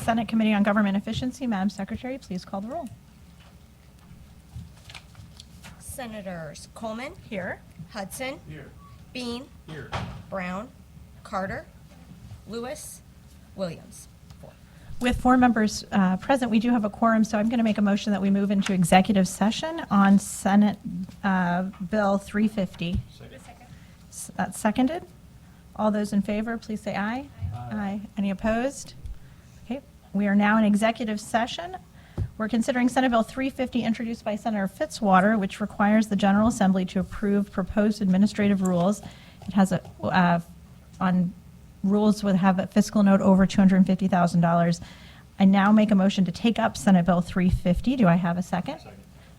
Senate Committee on Government Efficiency. Madam Secretary, please call the roll. Senators Coleman, Here. Hudson, Here. Bean, Here. Brown, Carter, Lewis, Williams. With 4 members present, we do have a quorum, so I'm going to make a motion that we move into executive session on Senate Bill 350. That's seconded. All those in favor, please say aye. Aye. Any opposed? Okay, we are now in executive session. We're considering Senate Bill 350, introduced by Senator Fitzwater, which requires the General Assembly to approve proposed administrative rules. It has on rules would have a fiscal note over $250,000. I now make a motion to take up Senate Bill 350. Do I have a second?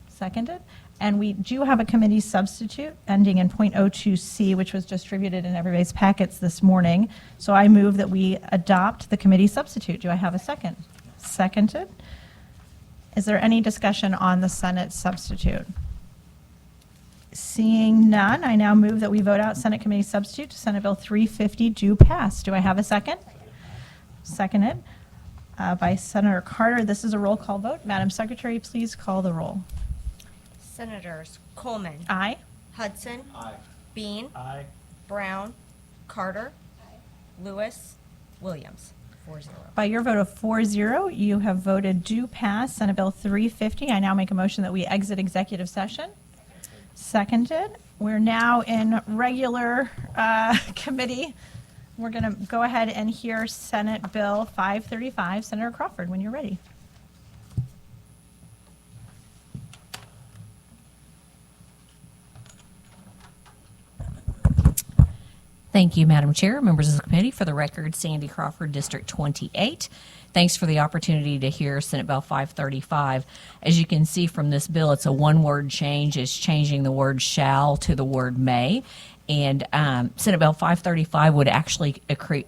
Seconded. And we do have a committee substitute ending in .02C, which was distributed in everybody's packets this morning. So I move that we adopt the committee substitute. Do I have a second? Seconded. Is there any discussion on the Senate substitute? Seeing none, I now move that we vote out Senate Committee substitute to Senate Bill 350 do pass. Do I have a second? Seconded by Senator Carter. This is a roll call vote. Madam Secretary, please call the roll. Senators Coleman, Aye. Hudson, Aye. Bean, Aye. Brown, Carter, Lewis, Williams. 4-0. By your vote of 4-0, you have voted do pass Senate Bill 350. I now make a motion that we exit executive session. Seconded. We're now in regular committee. We're going to go ahead and hear Senate Bill 535. Senator Crawford, when you're ready. Thank you, Madam Chair, members of the committee. For the record, Sandy Crawford, District 28. Thanks for the opportunity to hear Senate Bill 535. As you can see from this bill, it's a one-word change. It's changing the word shall to the word may. And Senate Bill 535 would actually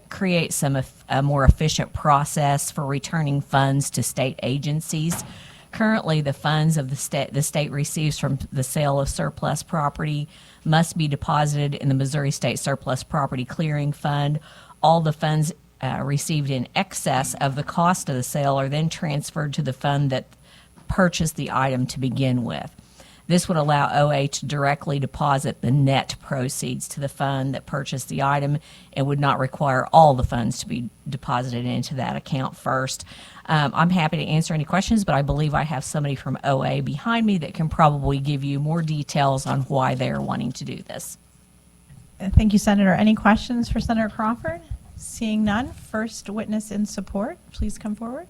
create a more efficient process for returning funds to state agencies. Currently, the funds of the state receives from the sale of surplus property must be deposited in the Missouri State Surplus Property Clearing Fund. All the funds received in excess of the cost of the sale are then transferred to the fund that purchased the item to begin with. This would allow OA to directly deposit the net proceeds to the fund that purchased the item and would not require all the funds to be deposited into that account first. I'm happy to answer any questions, but I believe I have somebody from OA behind me that can probably give you more details on why they're wanting to do this. Thank you, Senator. Any questions for Senator Crawford? Seeing none, first witness in support, please come forward.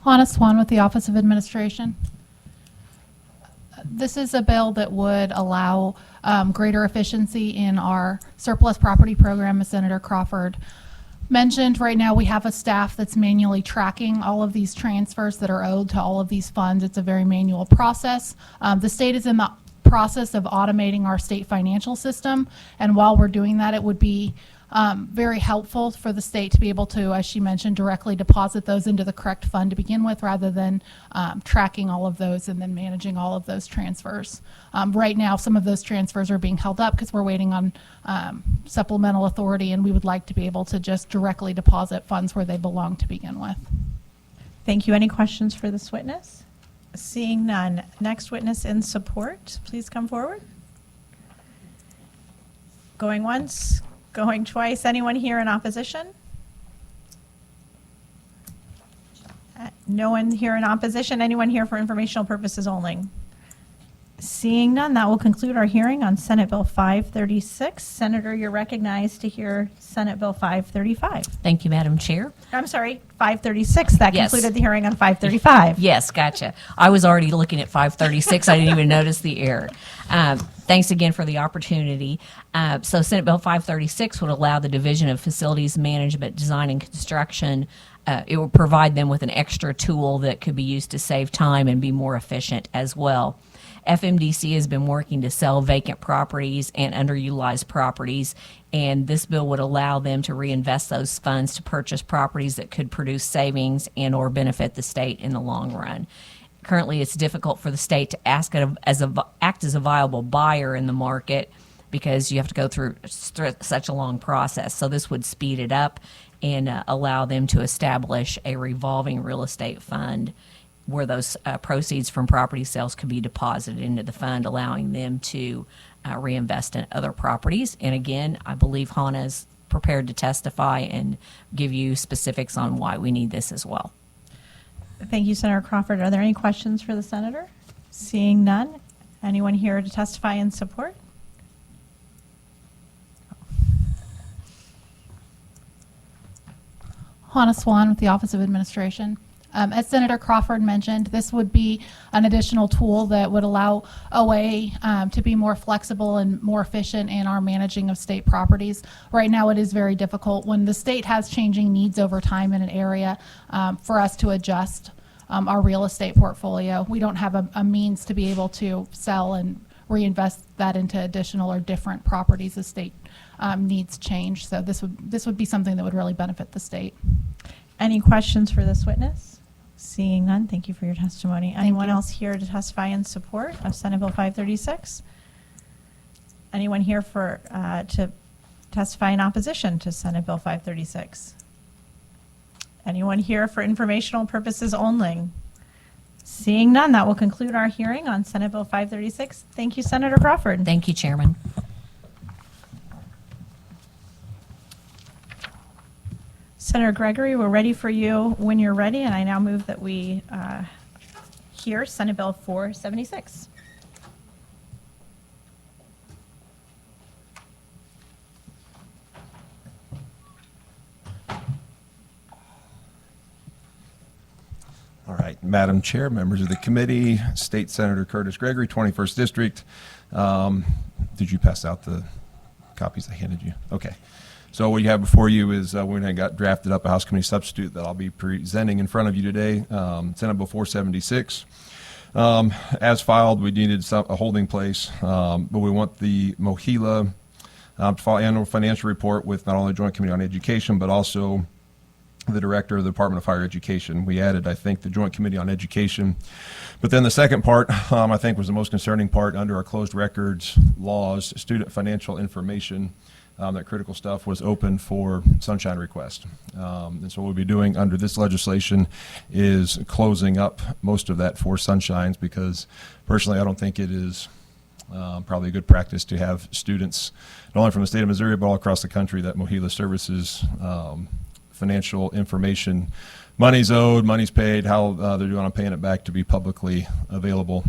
Hannah Swan with the Office of Administration. This is a bill that would allow greater efficiency in our surplus property program, as Senator Crawford mentioned. Right now we have a staff that's manually tracking all of these transfers that are owed to all of these funds. It's a very manual process. The state is in the process of automating our state financial system, and while we're doing that, it would be very helpful for the state to be able to, as she mentioned, directly deposit those into the correct fund to begin with, rather than tracking all of those and then managing all of those transfers. Right now, some of those transfers are being held up because we're waiting on supplemental authority, and we would like to be able to just directly deposit funds where they belong to begin with. Thank you. Any questions for this witness? Seeing none, next witness in support, please come forward. Going once, going twice. Anyone here in opposition? No one here in opposition. Anyone here for informational purposes only? Seeing none, that will conclude our hearing on Senate Bill 536. Senator, you're recognized to hear Senate Bill 535. Thank you, Madam Chair. I'm sorry, 536. That Yes. concluded the hearing on 535. Yes, gotcha. I was already looking at 536. I didn't even notice the error. Thanks again for the opportunity. So Senate Bill 536 would allow the Division of Facilities Management, Design, and Construction. It would provide them with an extra tool that could be used to save time and be more efficient as well. FMDC has been working to sell vacant properties and underutilized properties, and this bill would allow them to reinvest those funds to purchase properties that could produce savings and or benefit the state in the long run. Currently, it's difficult for the state to act as a viable buyer in the market because you have to go through such a long process. So this would speed it up and allow them to establish a revolving real estate fund where those proceeds from property sales could be deposited into the fund, allowing them to reinvest in other properties. And again, I believe Hannah is prepared to testify and give you specifics on why we need this as well. Thank you, Senator Crawford. Are there any questions for the senator? Seeing none, anyone here to testify in support? Hannah Swan with the Office of Administration. As Senator Crawford mentioned, this would be an additional tool that would allow OA to be more flexible and more efficient in our managing of state properties. Right now, it is very difficult when the state has changing needs over time in an area for us to adjust our real estate portfolio. We don't have a means to be able to sell and reinvest that into additional or different properties as state needs change. So this would be something that would really benefit the state. Any questions for this witness? Seeing none, thank you for your testimony. Anyone you. else here to testify in support of Senate Bill 536? Anyone here for to testify in opposition to Senate Bill 536? Anyone here for informational purposes only? Seeing none, that will conclude our hearing on Senate Bill 536. Thank you, Senator Crawford. Thank you, Chairman. Senator Gregory, we're ready for you when you're ready, and I now move that we hear Senate Bill 476. All right, Madam Chair, members of the committee, State Senator Curtis Gregory, 21st District. Did you pass out the copies I handed you? Okay. So what you have before you is when I got drafted up a House Committee substitute that I'll be presenting in front of you today, Senate Bill 476. As filed, we needed a holding place, but we want the MOHELA to file annual financial report with not only the Joint Committee on Education, but also the Director of the Department of Higher Education. We added, I think, the Joint Committee on Education. But then the second part, I think, was the most concerning part under our closed records laws, student financial information. That critical stuff was open for sunshine request. And so what we'll be doing under this legislation is closing up most of that for sunshines, because personally I don't think it is probably a good practice to have students, not only from the state of Missouri, but all across the country, that MOHELA services financial information, money's owed, money's paid, how they're doing on paying it back, to be publicly available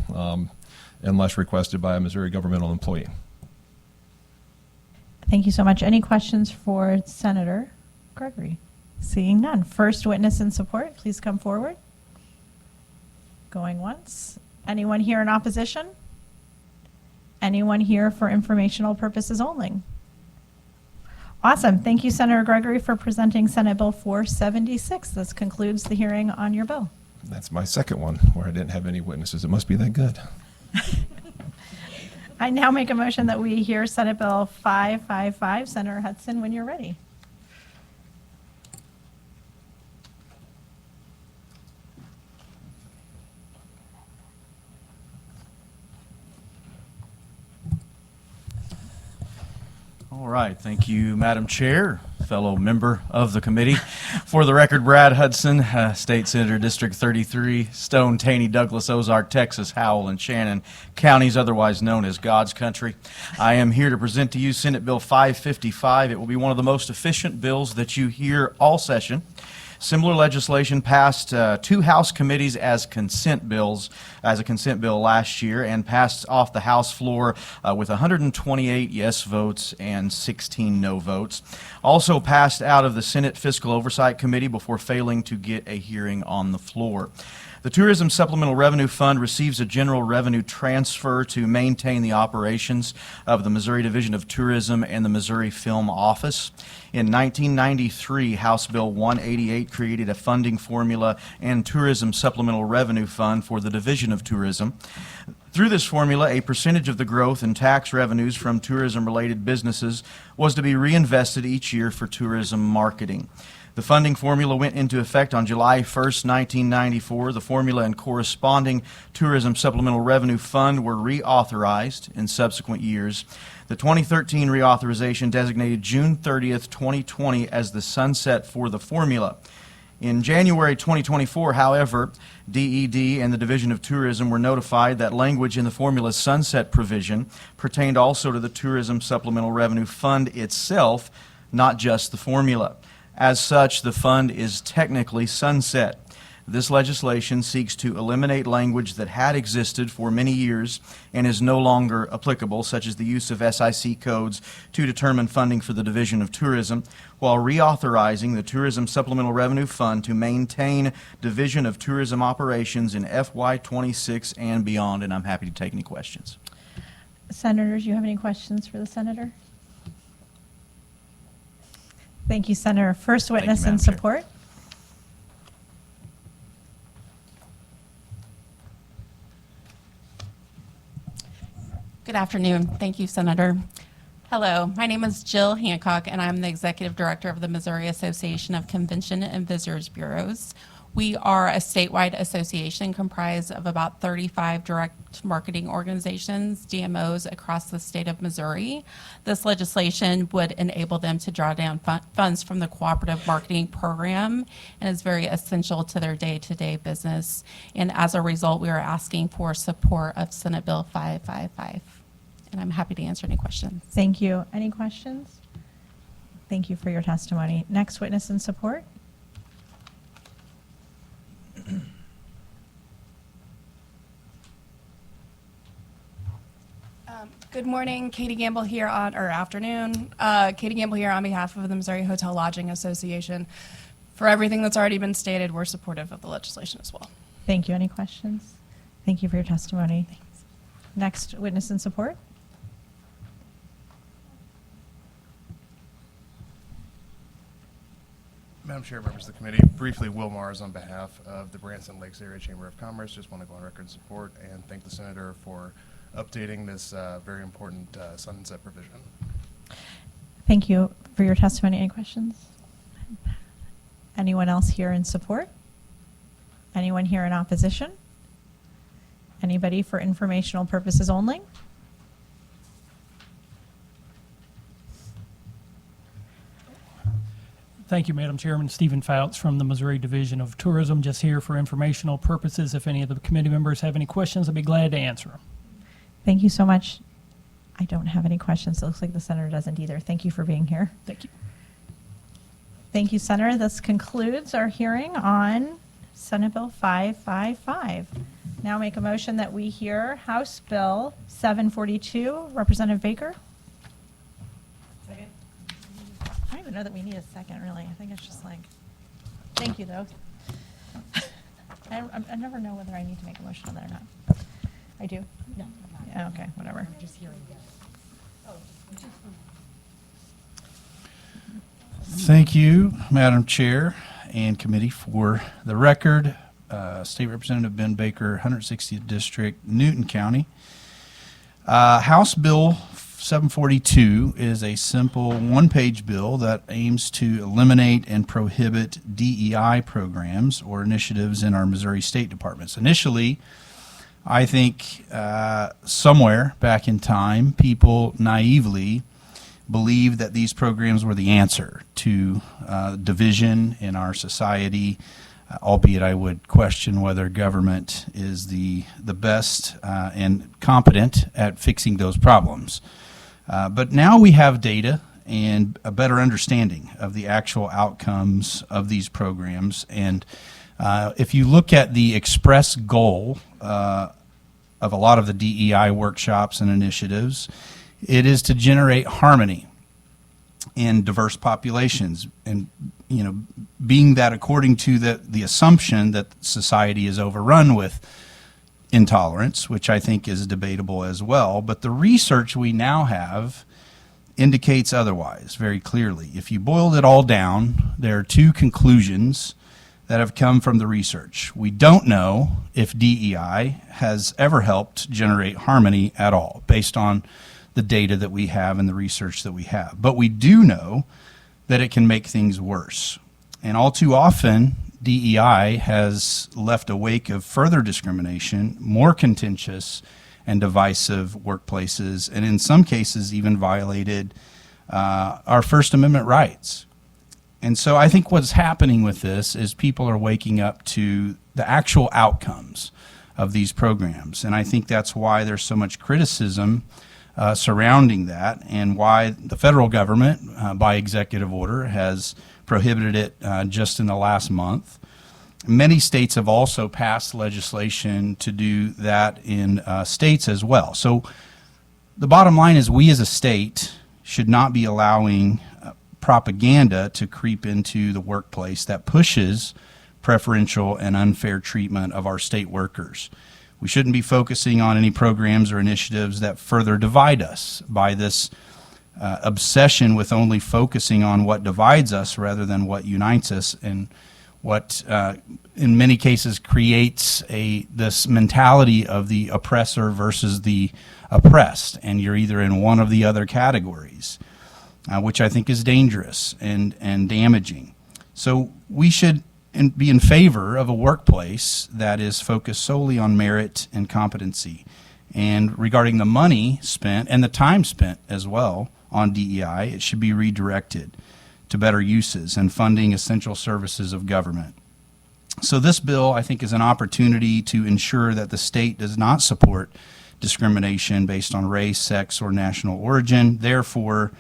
unless requested by a Missouri governmental employee. Thank you so much. Any questions for Senator Gregory? Seeing none. First witness in support, please come forward. Going once. Anyone here in opposition? Anyone here for informational purposes only? Awesome. Thank you, Senator Gregory, for presenting Senate Bill 476. This concludes the hearing on your bill. That's my second one where I didn't have any witnesses. It must be that good. I now make a motion that we hear Senate Bill 555. Senator Hudson, when you're ready. All right. Thank you, Madam Chair, fellow member of the committee. For the record, Brad Hudson, State Senator, District 33, Stone, Taney, Douglas, Ozark, Texas, Howell, and Shannon counties, otherwise known as God's country. I am here to present to you Senate Bill 555. It will be one of the most efficient bills that you hear all session. Similar legislation passed two House committees as a consent bill last year, and passed off the House floor with 128 yes votes and 16 no votes. Also passed out of the Senate Fiscal Oversight Committee before failing to get a hearing on the floor. The Tourism Supplemental Revenue Fund receives a general revenue transfer to maintain the operations of the Missouri Division of Tourism and the Missouri Film Office. In 1993, House Bill 188 created a funding formula and Tourism Supplemental Revenue Fund for the Division of Tourism. Through this formula, a percentage of the growth in tax revenues from tourism-related businesses was to be reinvested each year for tourism marketing. The funding formula went into effect on July 1st, 1994. The formula and corresponding Tourism Supplemental Revenue Fund were reauthorized in subsequent years. The 2013 reauthorization designated June 30th, 2020 as the sunset for the formula. In January 2024, however, DED and the Division of Tourism were notified that language in the formula's sunset provision pertained also to the Tourism Supplemental Revenue Fund itself, not just the formula. As such, the fund is technically sunset. This legislation seeks to eliminate language that had existed for many years and is no longer applicable, such as the use of SIC codes to determine funding for the Division of Tourism, while reauthorizing the Tourism Supplemental Revenue Fund to maintain Division of Tourism operations in FY26 and beyond. And I'm happy to take any questions. Senators, you have any questions for the senator? Thank you, Senator. First witness Madam in Chair. support. Good afternoon. Thank you, Senator. Hello, my name is Jill Hancock, and I'm the Executive Director of the Missouri Association of Convention and Visitors Bureaus. We are a statewide association comprised of about 35 direct marketing organizations, DMOs, across the state of Missouri. This legislation would enable them to draw down funds from the cooperative marketing program and is very essential to their day-to-day business. And as a result, we are asking for support of Senate Bill 555. And I'm happy to answer any questions. Thank you. Any questions? Thank you for your testimony. Next witness in support. Good morning, Katie Gamble here or afternoon. Katie Gamble here on behalf of the Missouri Hotel Lodging Association. For everything that's already been stated, we're supportive of the legislation as well. Thank you. Any questions? Thank you for your testimony. Thanks. Next witness in support. Madam Chair, members of the committee, briefly, Will Mars on behalf of the Branson Lakes Area Chamber of Commerce. Just want to go on record in support and thank the senator for updating this very important sunset provision. Thank you for your testimony. Any questions? Anyone else here in support? Anyone here in opposition? Anybody for informational purposes only? Thank you, Madam Chairman. Stephen Fouts from the Missouri Division of Tourism, just here for informational purposes. If any of the committee members have any questions, I'd be glad to answer them. Thank you so much. I don't have any questions. It looks like the senator doesn't either. Thank you for being here. Thank you. Thank you, Senator. This concludes our hearing on Senate Bill 555. Now make a motion that we hear House Bill 742. Representative Baker? Second. I don't even know that we need a second, really. I think it's just like, thank you, though. I never know whether I need to make a motion on that or not. I do? No. Yeah, okay, whatever. Just hearing. Thank you, Madam Chair and committee. For the record, State Representative Ben Baker, 160th District, Newton County. House Bill 742 is a simple one-page bill that aims to eliminate and prohibit DEI programs or initiatives in our Missouri State Departments. Initially, I think somewhere back in time, people naively believed that these programs were the answer to division in our society, albeit I would question whether government is the best and competent at fixing those problems. But now we have data and a better understanding of the actual outcomes of these programs. And if you look at the express goal of a lot of the DEI workshops and initiatives, it is to generate harmony in diverse populations, and being that according to the assumption that society is overrun with intolerance, which I think is debatable as well. But the research we now have indicates otherwise very clearly. If you boiled it all down, there are two conclusions that have come from the research. We don't know if DEI has ever helped generate harmony at all, based on the data that we have and the research that we have. But we do know that it can make things worse. And all too often, DEI has left a wake of further discrimination, more contentious and divisive workplaces, and in some cases even violated our First Amendment rights. And so I think what's happening with this is people are waking up to the actual outcomes of these programs. And I think that's why there's so much criticism surrounding that, and why the federal government, by executive order, has prohibited it just in the last month. Many states have also passed legislation to do that in states as well. So the bottom line is we as a state should not be allowing propaganda to creep into the workplace that pushes preferential and unfair treatment of our state workers. We shouldn't be focusing on any programs or initiatives that further divide us by this obsession with only focusing on what divides us rather than what unites us, and what in many cases creates this mentality of the oppressor versus the oppressed, and you're either in one of the other categories, which I think is dangerous and damaging. So we should be in favor of a workplace that is focused solely on merit and competency. And regarding the money spent and the time spent as well on DEI, it should be redirected to better uses and funding essential services of government. So this bill, I think, is an opportunity to ensure that the state does not support discrimination based on race, sex, or national origin, therefore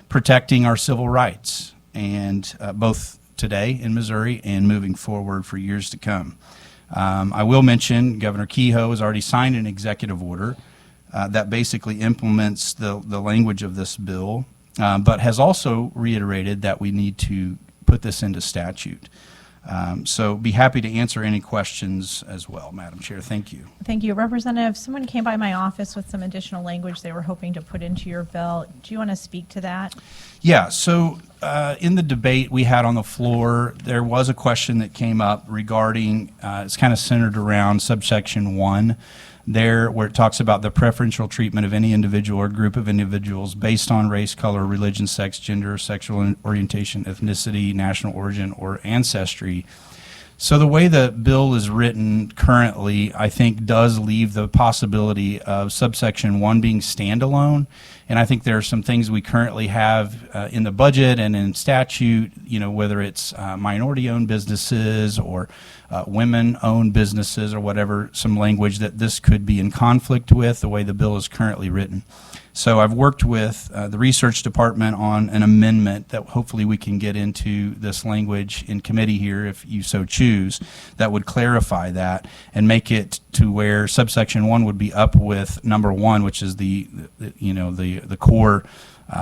protecting our civil rights, and both today in Missouri and moving forward for years to come. I will mention Governor Kehoe has already signed an executive order that basically implements the language of this bill, but has also reiterated that we need to put this into statute. So be happy to answer any questions as well, Madam Chair. Thank you. Thank you. Representative, someone came by my office with some additional language they were hoping to put into your bill. Do you want to speak to that? Yeah, so in the debate we had on the floor, there was a question that came up regarding, it's kind of centered around subsection 1 there, where it talks about the preferential treatment of any individual or group of individuals based on race, color, religion, sex, gender, sexual orientation, ethnicity, national origin, or ancestry. So the way the bill is written currently, I think, does leave the possibility of subsection 1 being standalone. And I think there are some things we currently have in the budget and in statute, you know, whether it's minority-owned businesses or women-owned businesses or whatever, some language that this could be in conflict with the way the bill is currently written. So I've worked with the research department on an amendment that hopefully we can get into this language in committee here, if you so choose, that would clarify that and make it to where subsection 1 would be up with number 1, which is the core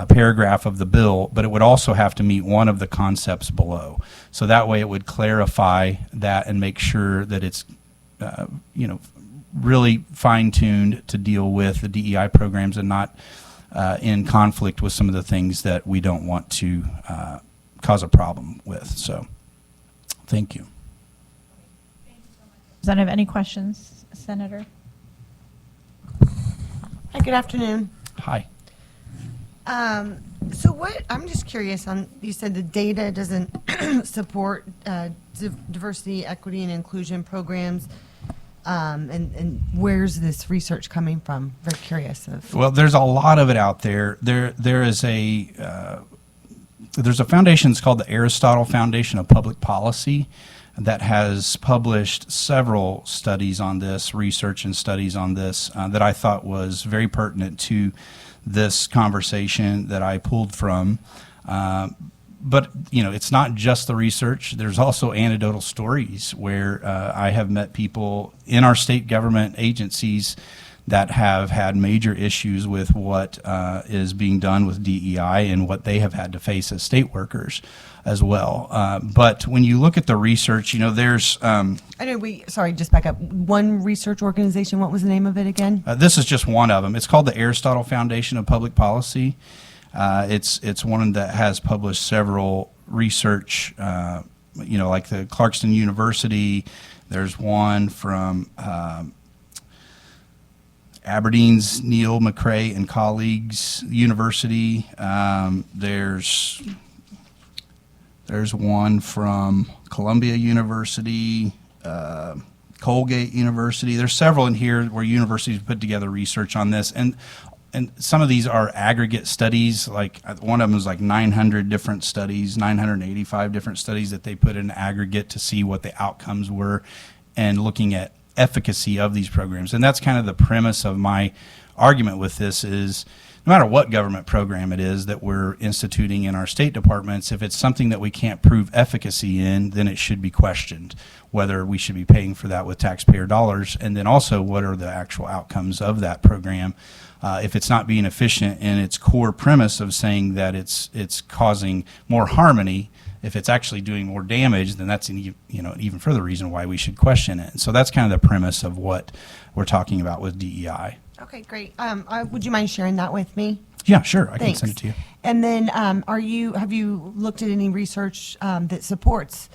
paragraph of the bill, but it would also have to meet one of the concepts below. So that way it would clarify that and make sure that it's really fine-tuned to deal with the DEI programs and not in conflict with some of the things that we don't want to cause a problem with. So thank you. Representative, any questions, Senator? Hi, good afternoon. Hi. So I'm just curious on, you said the data doesn't support diversity, equity, and inclusion programs. And where's this research coming from? Very curious. Well, there's a lot of it out there. There's a foundation that's called the Aristotle Foundation of Public Policy that has published several studies on this, research and studies on this, that I thought was very pertinent to this conversation that I pulled from. But, it's not just the research. There's also anecdotal stories where I have met people in our state government agencies that have had major issues with what is being done with DEI and what they have had to face as state workers as well. But when you look at the research, there's... sorry, just back up. One research organization, what was the name of it again? This is just one of them. It's called the Aristotle Foundation of Public Policy. It's one that has published several research, like the Clarkston University. There's one from Aberdeen's Neil McCrae and colleagues university. There's one from Columbia University, Colgate University. There's several in here where universities put together research on this, and some of these are aggregate studies. Like one of them is like 900 different studies, 985 different studies that they put in aggregate to see what the outcomes were and looking at efficacy of these programs. And that's kind of the premise of my argument with this is no matter what government program it is that we're instituting in our state departments, if it's something that we can't prove efficacy in, then it should be questioned whether we should be paying for that with taxpayer dollars, and then also what are the actual outcomes of that program. If it's not being efficient in its core premise of saying that it's causing more harmony, if it's actually doing more damage, then that's an even further reason why we should question it. And so that's kind of the premise of what we're talking about with DEI. Okay, great. Would you mind sharing that with me? Yeah, sure. I Thanks. can send it to you. And then, have you looked at any research that supports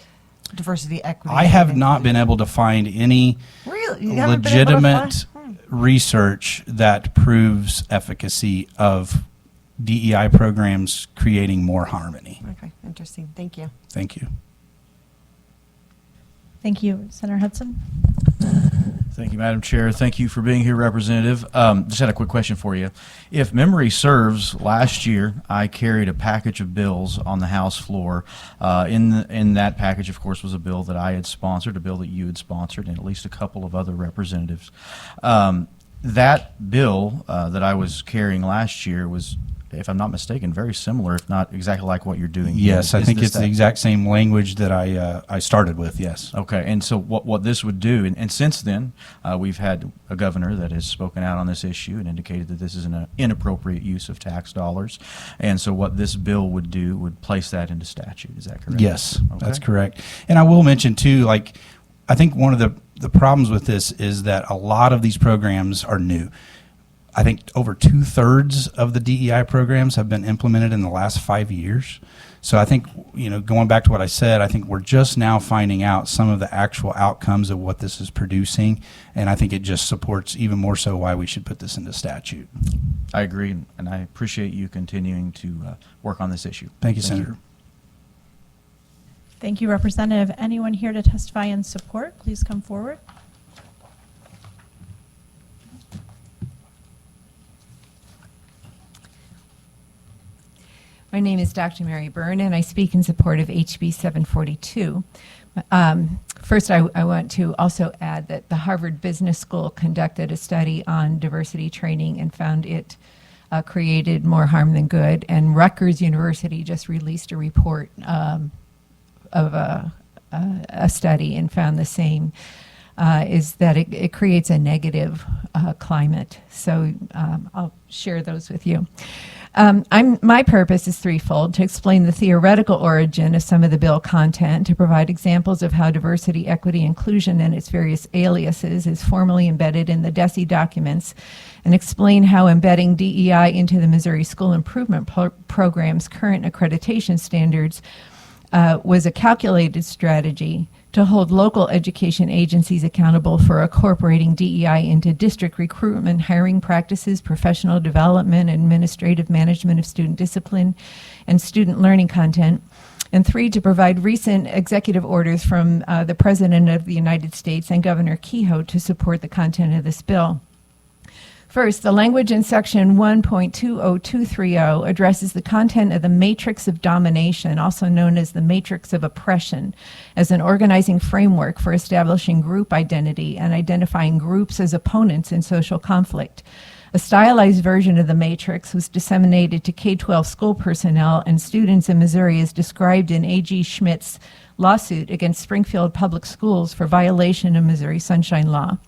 diversity, equity? I have and not been able to find any Really? You haven't been able to legitimate find- research that proves efficacy of DEI programs creating more harmony. Okay, interesting. Thank you. Thank you. Thank you. Senator Hudson? Thank you, Madam Chair. Thank you for being here, Representative. Just had a quick question for you. If memory serves, last year I carried a package of bills on the House floor. In that package, of course, was a bill that I had sponsored, a bill that you had sponsored, and at least a couple of other representatives. That bill that I was carrying last year was, if I'm not mistaken, very similar, if not exactly like what you're doing here. Yes, I Is think this it's the exact same language that I started with, yes. Okay, and so what this would do, and since then, we've had a governor that has spoken out on this issue and indicated that this is an inappropriate use of tax dollars, and so what this bill would do would place that into statute. Is that correct? Yes, Okay. that's correct. And I will mention too, like, I think one of the problems with this is that a lot of these programs are new. I think over 2/3 of the DEI programs have been implemented in the last 5 years. So I think, going back to what I said, I think we're just now finding out some of the actual outcomes of what this is producing, and I think it just supports even more so why we should put this into statute. I agree, and I appreciate you continuing to work on this issue. Thank you, Senator. Thank you, Representative. Anyone here to testify in support, please come forward. My name is Dr. Mary Byrne, and I speak in support of HB 742. First, I want to also add that the Harvard Business School conducted a study on diversity training and found it created more harm than good. And Rutgers University just released a report of a study and found the same, is that it creates a negative climate. So I'll share those with you. My purpose is threefold: to explain the theoretical origin of some of the bill content, to provide examples of how diversity, equity, inclusion, and its various aliases is formally embedded in the DESE documents, and explain how embedding DEI into the Missouri School Improvement Program's current accreditation standards was a calculated strategy to hold local education agencies accountable for incorporating DEI into district recruitment, hiring practices, professional development, administrative management of student discipline, and student learning content. And 3, to provide recent executive orders from the President of the United States and Governor Kehoe to support the content of this bill. First, the language in Section 1.20230 addresses the content of the matrix of domination, also known as the matrix of oppression, as an organizing framework for establishing group identity and identifying groups as opponents in social conflict. A stylized version of the matrix was disseminated to K-12 school personnel and students in Missouri as described in A.G. Schmidt's lawsuit against Springfield Public Schools for violation of Missouri Sunshine Law.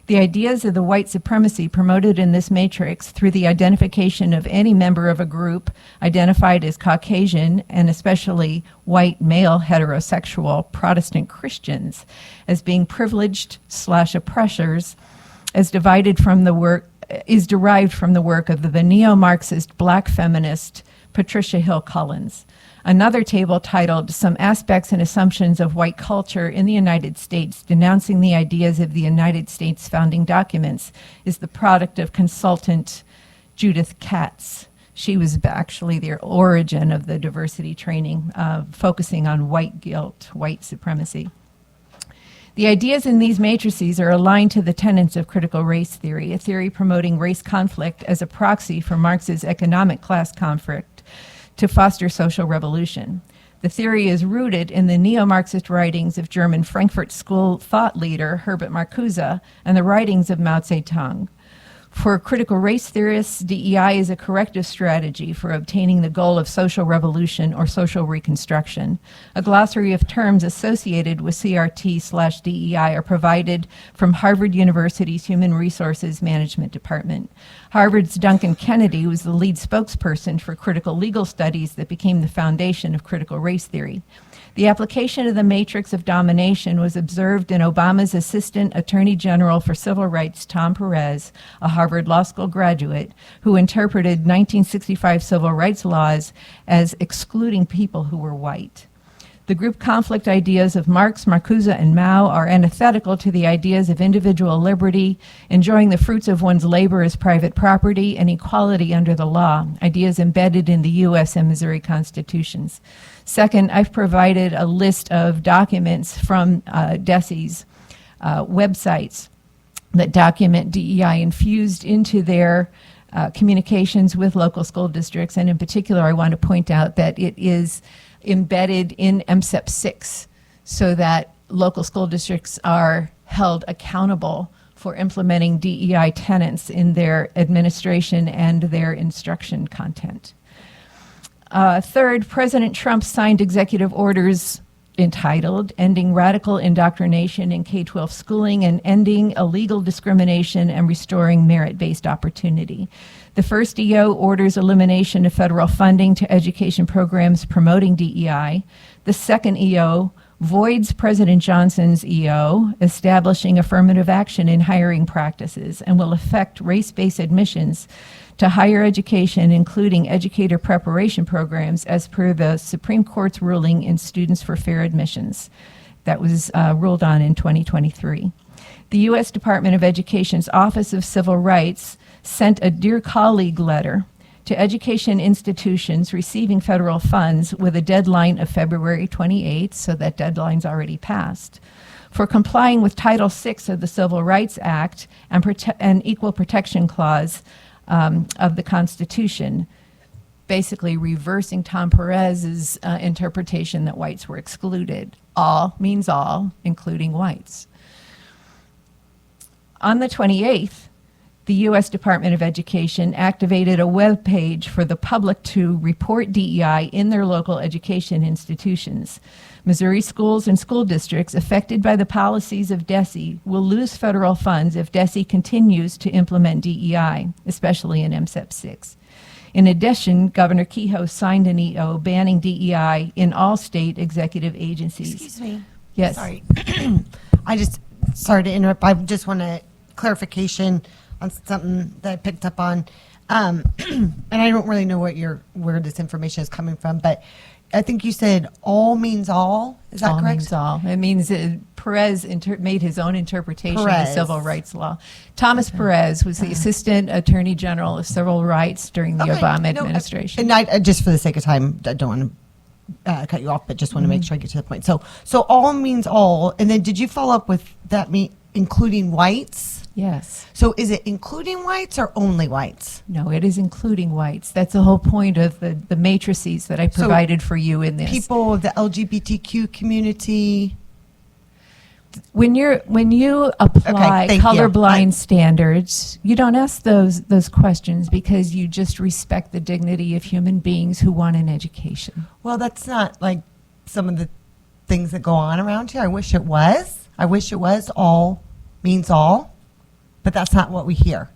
The ideas of the white supremacy promoted in this matrix through the identification of any member of a group identified as Caucasian, and especially white male heterosexual Protestant Christians, as being privileged / oppressors, is derived from the work of the neo-Marxist black feminist Patricia Hill Collins. Another table titled Some Aspects and Assumptions of White Culture in the United States, denouncing the ideas of the United States founding documents, is the product of consultant Judith Katz. She was actually the origin of the diversity training, focusing on white guilt, white supremacy. The ideas in these matrices are aligned to the tenets of critical race theory, a theory promoting race conflict as a proxy for Marx's economic class conflict to foster social revolution. The theory is rooted in the neo-Marxist writings of German Frankfurt School thought leader Herbert Marcuse and the writings of Mao Zedong. For critical race theorists, DEI is a corrective strategy for obtaining the goal of social revolution or social reconstruction. A glossary of terms associated with CRT/DEI are provided from Harvard University's Human Resources Management Department. Harvard's Duncan Kennedy was the lead spokesperson for critical legal studies that became the foundation of critical race theory. The application of the matrix of domination was observed in Obama's Assistant Attorney General for Civil Rights, Tom Perez, a Harvard Law School graduate, who interpreted 1965 civil rights laws as excluding people who were white. The group conflict ideas of Marx, Marcuse, and Mao are antithetical to the ideas of individual liberty, enjoying the fruits of one's labor as private property, and equality under the law, ideas embedded in the U.S. and Missouri constitutions. Second, I've provided a list of documents from DESE's websites that document DEI infused into their communications with local school districts. And in particular, I want to point out that it is embedded in MSEP 6 so that local school districts are held accountable for implementing DEI tenets in their administration and their instruction content. Third, President Trump signed executive orders entitled Ending Radical Indoctrination in K-12 Schooling and Ending Illegal Discrimination and Restoring Merit-Based Opportunity. The first EO orders elimination of federal funding to education programs promoting DEI. The second EO voids President Johnson's EO, establishing affirmative action in hiring practices, and will affect race-based admissions to higher education, including educator preparation programs, as per the Supreme Court's ruling in Students for Fair Admissions. That was ruled on in 2023. The U.S. Department of Education's Office of Civil Rights sent a Dear Colleague letter to education institutions receiving federal funds with a deadline of February 28th, so that deadline's already passed, for complying with Title VI of the Civil Rights Act and Equal Protection Clause of the Constitution, basically reversing Tom Perez's interpretation that whites were excluded. All means all, including whites. On the 28th, the U.S. Department of Education activated a web page for the public to report DEI in their local education institutions. Missouri schools and school districts affected by the policies of DESE will lose federal funds if DESE continues to implement DEI, especially in MSEP 6. In addition, Governor Kehoe signed an EO banning DEI in all state executive agencies. Excuse me. Yes. Sorry. Sorry to interrupt. I just want a clarification on something that I picked up on. And I don't really know where this information is coming from, but I think you said all means all. Is that All correct? means all. It means Perez made his own interpretation of the Perez. civil rights law. Thomas Perez was the Assistant Attorney General of Civil Rights during the Okay. Obama No, administration. And I just for the sake of time, I don't want to cut you off, but just want to make sure I get to the point. So all means all. And then did you follow up with that including whites? Yes. So is it including whites or only whites? No, it is including whites. That's the whole point of the matrices that I provided for you in this. People of the LGBTQ community. When you apply thank you. colorblind standards, you don't ask those questions because you just respect the dignity of human beings who want an education. Well, that's not like some of the things that go on around here. I wish it was. I wish it was all means all, but that's not what we hear.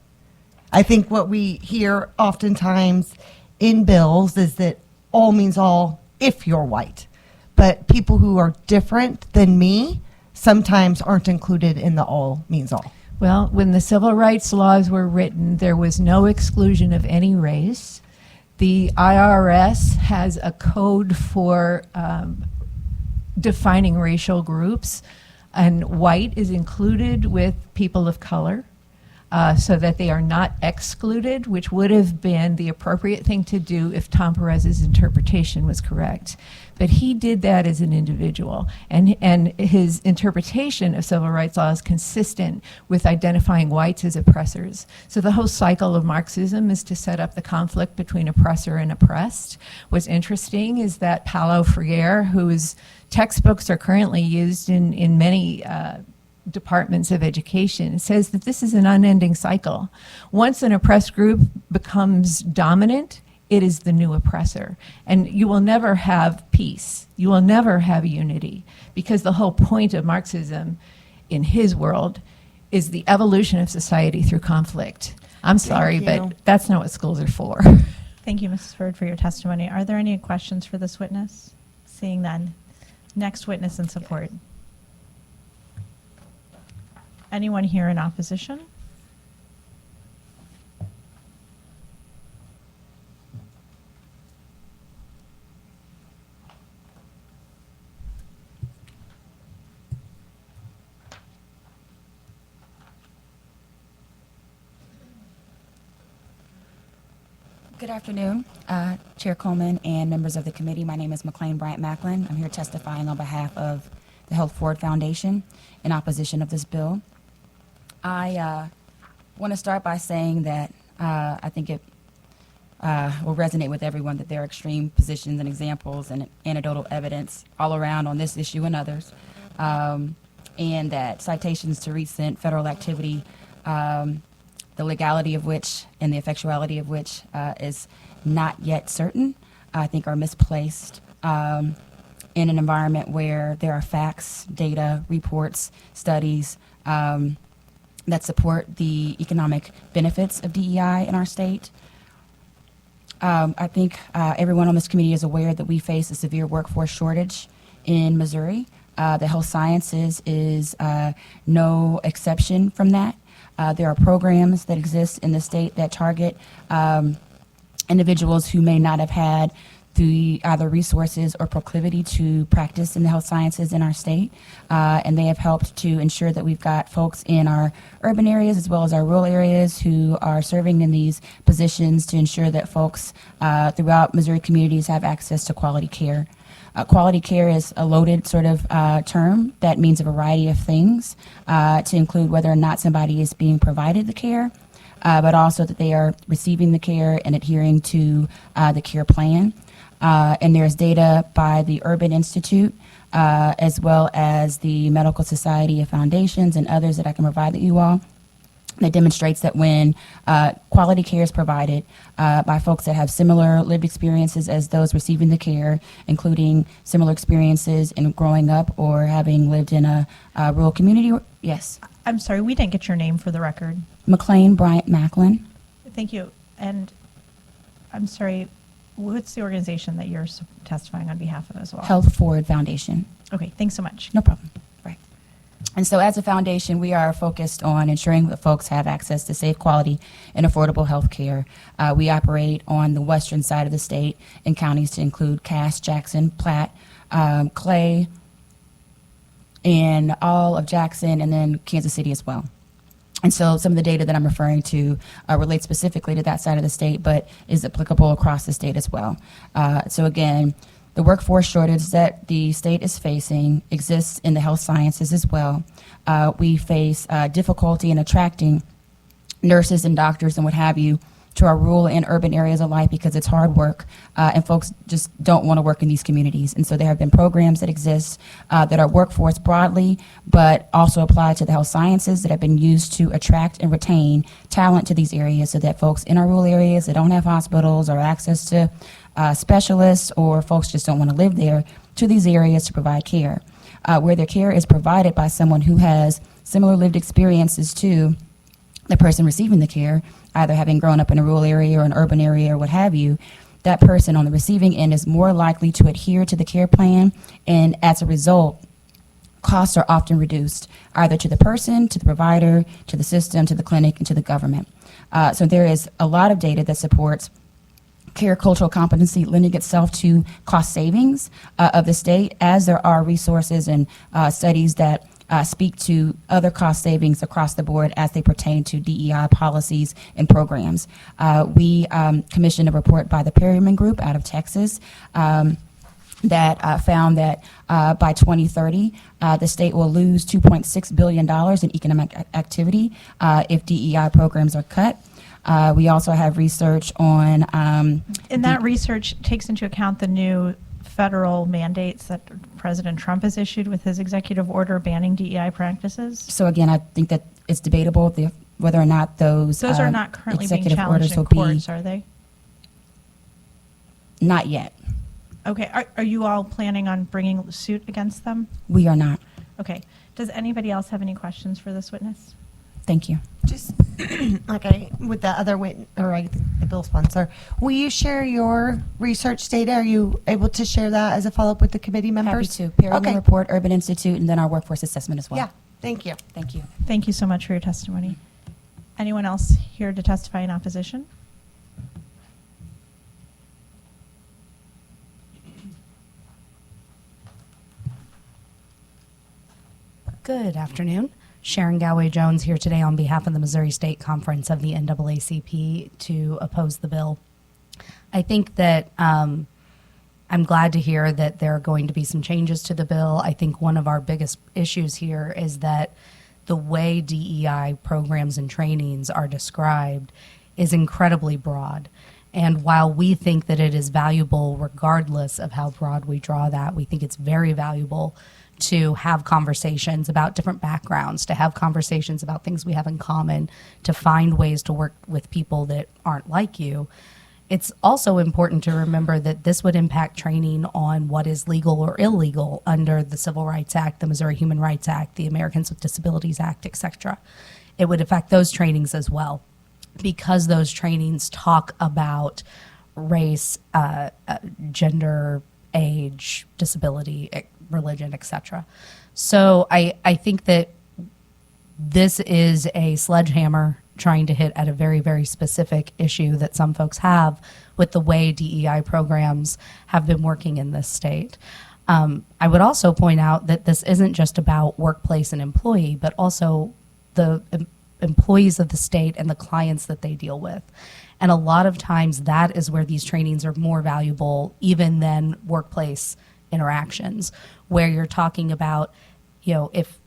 I think what we hear oftentimes in bills is that all means all if you're white. But people who are different than me sometimes aren't included in the all means all. Well, when the civil rights laws were written, there was no exclusion of any race. The IRS has a code for defining racial groups, and white is included with people of color. so that they are not excluded, which would have been the appropriate thing to do if Tom Perez's interpretation was correct. But he did that as an individual, and his interpretation of civil rights law is consistent with identifying whites as oppressors. So the whole cycle of Marxism is to set up the conflict between oppressor and oppressed. What's interesting is that Paulo Freire, whose textbooks are currently used in many departments of education, says that this is an unending cycle. Once an oppressed group becomes dominant, it is the new oppressor. And you will never have peace. You will never have unity, because the whole point of Marxism in his world is the evolution of society through conflict. I'm sorry, you. but that's not what schools are for. Thank you, Mrs. Ford, for your testimony. Are there any questions for this witness? Seeing none. Next witness in support. Anyone here in opposition? Good afternoon, Chair Coleman and members of the committee. My name is McLean Bryant Macklin. I'm here testifying on behalf of the Health Forward Foundation in opposition of this bill. I want to start by saying that I think it will resonate with everyone that there are extreme positions and examples and anecdotal evidence all around on this issue and others, and that citations to recent federal activity, the legality of which and the effectuality of which is not yet certain, I think are misplaced in an environment where there are facts, data, reports, studies that support the economic benefits of DEI in our state. I think everyone on this committee is aware that we face a severe workforce shortage in Missouri. The health sciences is no exception from that. There are programs that exist in the state that target individuals who may not have had the either resources or proclivity to practice in the health sciences in our state, and they have helped to ensure that we've got folks in our urban areas as well as our rural areas who are serving in these positions to ensure that folks throughout Missouri communities have access to quality care. Quality care is a loaded sort of term that means a variety of things, to include whether or not somebody is being provided the care, but also that they are receiving the care and adhering to the care plan. And there's data by the Urban Institute, as well as the Medical Society of Foundations and others that I can provide to you all, that demonstrates that when quality care is provided by folks that have similar lived experiences as those receiving the care, including similar experiences in growing up or having lived in a rural community. Yes. I'm sorry, we didn't get your name for the record. McLean Bryant Macklin. Thank you. And I'm sorry, what's the organization that you're testifying on behalf of as well? Health Forward Foundation. Okay, thanks so much. No problem. Right. And so as a foundation, we are focused on ensuring that folks have access to safe, quality, and affordable health care. We operate on the western side of the state in counties to include Cass, Jackson, Platte, Clay, and all of Jackson, and then Kansas City as well. And so some of the data that I'm referring to relates specifically to that side of the state, but is applicable across the state as well. So again, the workforce shortage that the state is facing exists in the health sciences as well. We face difficulty in attracting nurses and doctors and what have you to our rural and urban areas alike because it's hard work, and folks just don't want to work in these communities. And so there have been programs that exist that are workforce broadly, but also apply to the health sciences that have been used to attract and retain talent to these areas so that folks in our rural areas that don't have hospitals or access to specialists, or folks just don't want to live there, to these areas to provide care, where their care is provided by someone who has similar lived experiences to the person receiving the care, either having grown up in a rural area or an urban area or what have you. That person on the receiving end is more likely to adhere to the care plan, and as a result, costs are often reduced, either to the person, to the provider, to the system, to the clinic, and to the government. So there is a lot of data that supports care cultural competency lending itself to cost savings of the state, as there are resources and studies that speak to other cost savings across the board as they pertain to DEI policies and programs. We commissioned a report by the Perryman Group out of Texas that found that by 2030, the state will lose $2.6 billion in economic activity if DEI programs are cut. We also have research on. And that research takes into account the new federal mandates that President Trump has issued with his executive order banning DEI practices. So again, I think that it's debatable whether or not those Those are not currently being executive challenged orders in will courts, are they? be not yet. Okay, are you all planning on bringing suit against them? We are not. Okay, does anybody else have any questions for this witness? Thank you. Just with the other the bill sponsor, will you share your research data? Are you able to share that as a follow-up with the committee members? Happy to. Perryman Okay. Report, Urban Institute, and then our workforce assessment as well. Yeah, thank you. Thank you. Thank you so much for your testimony. Anyone else here to testify in opposition? Good afternoon. Sharon Galway-Jones here today on behalf of the Missouri State Conference of the NAACP to oppose the bill. I think that I'm glad to hear that there are going to be some changes to the bill. I think one of our biggest issues here is that the way DEI programs and trainings are described is incredibly broad. And while we think that it is valuable regardless of how broad we draw that, we think it's very valuable to have conversations about different backgrounds, to have conversations about things we have in common, to find ways to work with people that aren't like you. It's also important to remember that this would impact training on what is legal or illegal under the Civil Rights Act, the Missouri Human Rights Act, the Americans with Disabilities Act, etc. It would affect those trainings as well, because those trainings talk about race, gender, age, disability, religion, etc. So I think that this is a sledgehammer trying to hit at a very, very specific issue that some folks have with the way DEI programs have been working in this state. I would also point out that this isn't just about workplace and employee, but also the employees of the state and the clients that they deal with. And a lot of times that is where these trainings are more valuable even than workplace interactions, where you're talking about, if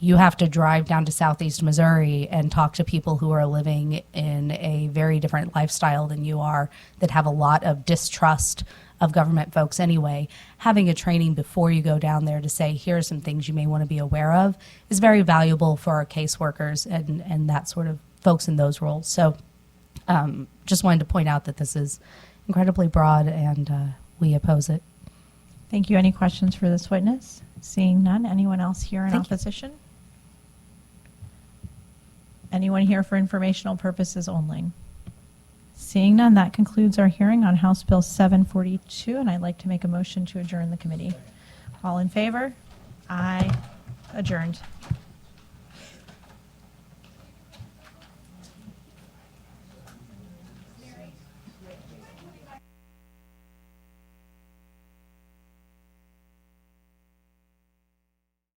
you have to drive down to Southeast Missouri and talk to people who are living in a very different lifestyle than you are, that have a lot of distrust of government folks anyway, having a training before you go down there to say, here are some things you may want to be aware of, is very valuable for our caseworkers and that sort of folks in those roles. So just wanted to point out that this is incredibly broad and we oppose it. Thank you. Any questions for this witness? Seeing none. Anyone else here in Thank you. opposition? Anyone here for informational purposes only? Seeing none, that concludes our hearing on House Bill 742, and I'd like to make a motion to adjourn the committee. All in favor? Aye. Adjourned.